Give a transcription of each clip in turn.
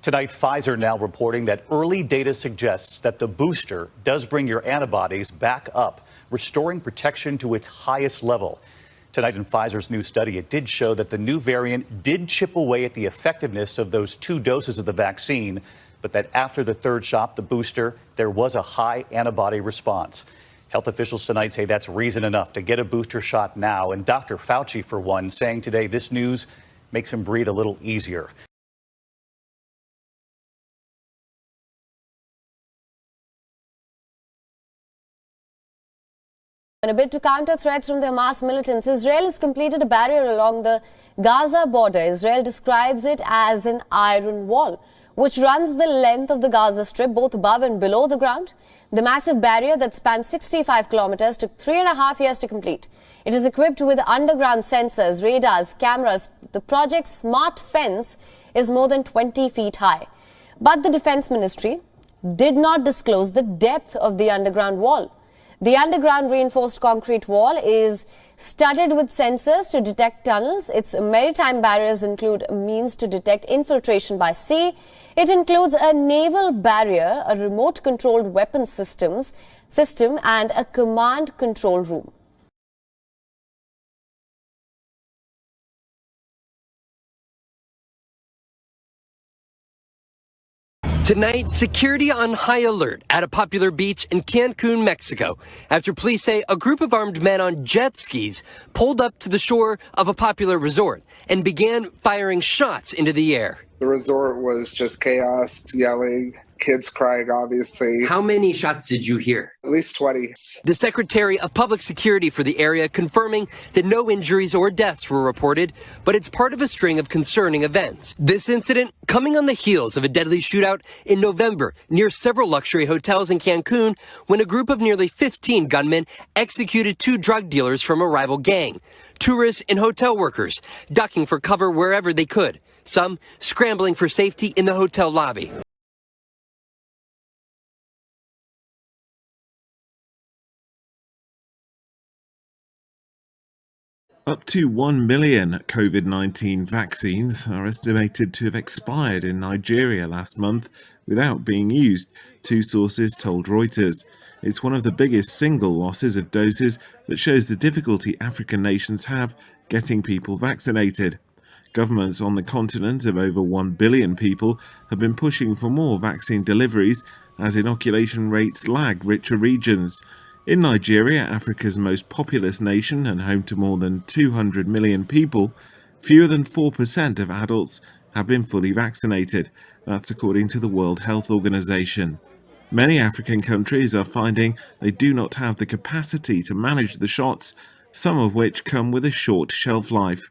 Tonight, Pfizer now reporting that early data suggests that the booster does bring your antibodies back up, restoring protection to its highest level. Tonight in Pfizer's new study, it did show that the new variant did chip away at the effectiveness of those 2 doses of the vaccine, but that after the 3rd shot, the booster, there was a high antibody response. Health officials tonight say that's reason enough to get a booster shot now. And Dr. Fauci, for one, saying today this news makes him breathe a little easier. In a bid to counter threats from the Hamas militants, Israel has completed a barrier along the Gaza border. Israel describes it as an iron wall, which runs the length of the Gaza Strip, both above and below the ground. The massive barrier that spans 65 kilometers took 3.5 years to complete. It is equipped with underground sensors, radars, cameras. The project's smart fence is more than 20 feet high. But the Defense Ministry did not disclose the depth of the underground wall. The underground reinforced concrete wall is studded with sensors to detect tunnels. Its maritime barriers include a means to detect infiltration by sea. It includes a naval barrier, a remote-controlled weapons system, and a command control room. Tonight, security on high alert at a popular beach in Cancun, Mexico, after police say a group of armed men on jet skis pulled up to the shore of a popular resort and began firing shots into the air. The resort was just chaos, yelling, kids crying, obviously. How many shots did you hear? At least 20. The Secretary of Public Security for the area confirming that no injuries or deaths were reported, but it's part of a string of concerning events. This incident coming on the heels of a deadly shootout in November near several luxury hotels in Cancun when a group of nearly 15 gunmen executed 2 drug dealers from a rival gang. Tourists and hotel workers ducking for cover wherever they could, some scrambling for safety in the hotel lobby. Up to 1 million COVID-19 vaccines are estimated to have expired in Nigeria last month without being used, 2 sources told Reuters. It's one of the biggest single losses of doses that shows the difficulty African nations have getting people vaccinated. Governments on the continent of over 1 billion people have been pushing for more vaccine deliveries as inoculation rates lag richer regions. In Nigeria, Africa's most populous nation and home to more than 200 million people, fewer than 4% of adults have been fully vaccinated. That's according to the World Health Organization. Many African countries are finding they do not have the capacity to manage the shots, some of which come with a short shelf life.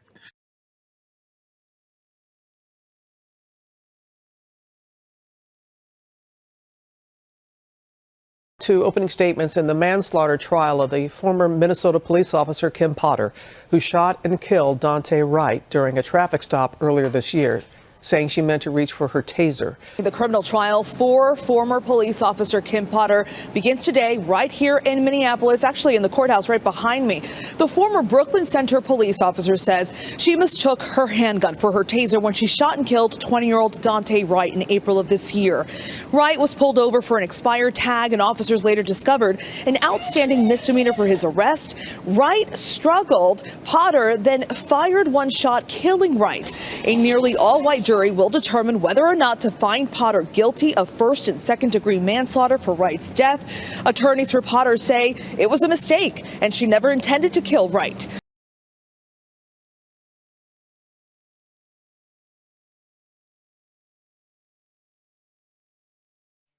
To opening statements in the manslaughter trial of the former Minnesota police officer Kim Potter, who shot and killed Daunte Wright during a traffic stop earlier this year, saying she meant to reach for her taser. The criminal trial for former police officer Kim Potter begins today right here in Minneapolis, actually in the courthouse right behind me. The former Brooklyn Center police officer says she mistook her handgun for her taser when she shot and killed 20-year-old Daunte Wright in April of this year. Wright was pulled over for an expired tag, and officers later discovered an outstanding misdemeanor for his arrest. Wright struggled. Potter then fired one shot, killing Wright. A nearly all-white jury will determine whether or not to find Potter guilty of first and second degree manslaughter for Wright's death. Attorneys for Potter say it was a mistake and she never intended to kill Wright.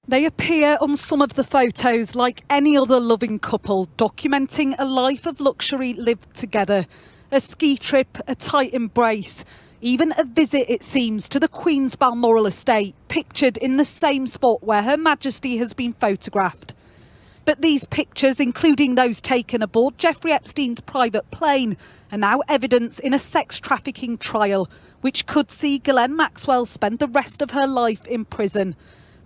They appear on some of the photos like any other loving couple, documenting a life of luxury lived together. A ski trip, a tight embrace, even a visit, it seems, to the Queen's Balmoral estate, pictured in the same spot where Her Majesty has been photographed. But these pictures, including those taken aboard Jeffrey Epstein's private plane, are now evidence in a sex trafficking trial, which could see Ghislaine Maxwell spend the rest of her life in prison.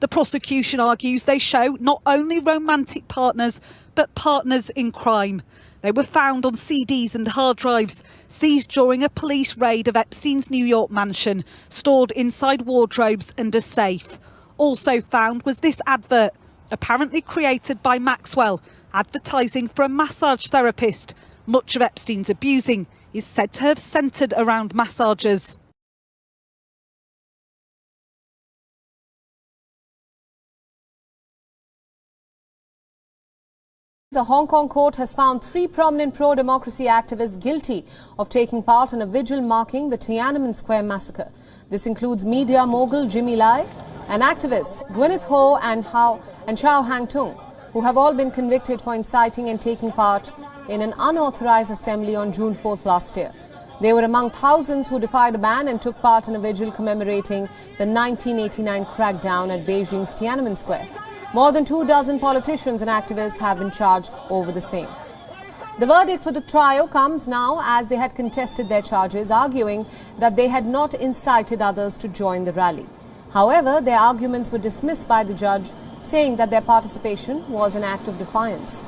The prosecution argues they show not only romantic partners, but partners in crime. They were found on CDs and hard drives, seized during a police raid of Epstein's New York mansion, stored inside wardrobes and a safe. Also found was this advert, apparently created by Maxwell, advertising for a massage therapist. Much of Epstein's abusing is said to have centred around massagers. A Hong Kong court has found 3 prominent pro-democracy activists guilty of taking part in a vigil marking the Tiananmen Square massacre. This includes media mogul Jimmy Lai and activists Gwyneth Ho and Chow Hang Tung, who have all been convicted for inciting and taking part in an unauthorized assembly on June 4th last year. They were among thousands who defied a ban and took part in a vigil commemorating the 1989 crackdown at Beijing's Tiananmen Square. More than 24 politicians and activists have been charged over the same. The verdict for the trio comes now as they had contested their charges, arguing that they had not incited others to join the rally. However, their arguments were dismissed by the judge, saying that their participation was an act of defiance.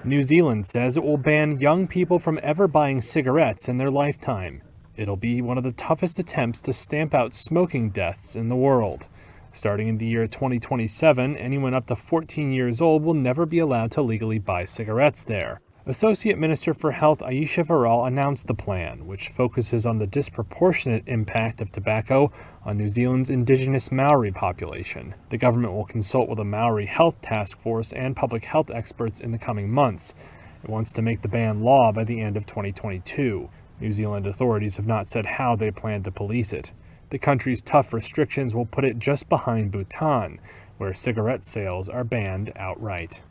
New Zealand says it will ban young people from ever buying cigarettes in their lifetime. It'll be one of the toughest attempts to stamp out smoking deaths in the world. Starting in the year 2027, anyone up to 14 years old will never be allowed to legally buy cigarettes there. Associate Minister for Health Ayesha Varral announced the plan, which focuses on the disproportionate impact of tobacco on New Zealand's indigenous Maori population. The government will consult with a Maori health task force and public health experts in the coming months. It wants to make the ban law by the end of 2022. New Zealand authorities have not said how they plan to police it. The country's tough restrictions will put it just behind Bhutan, where cigarette sales are banned outright.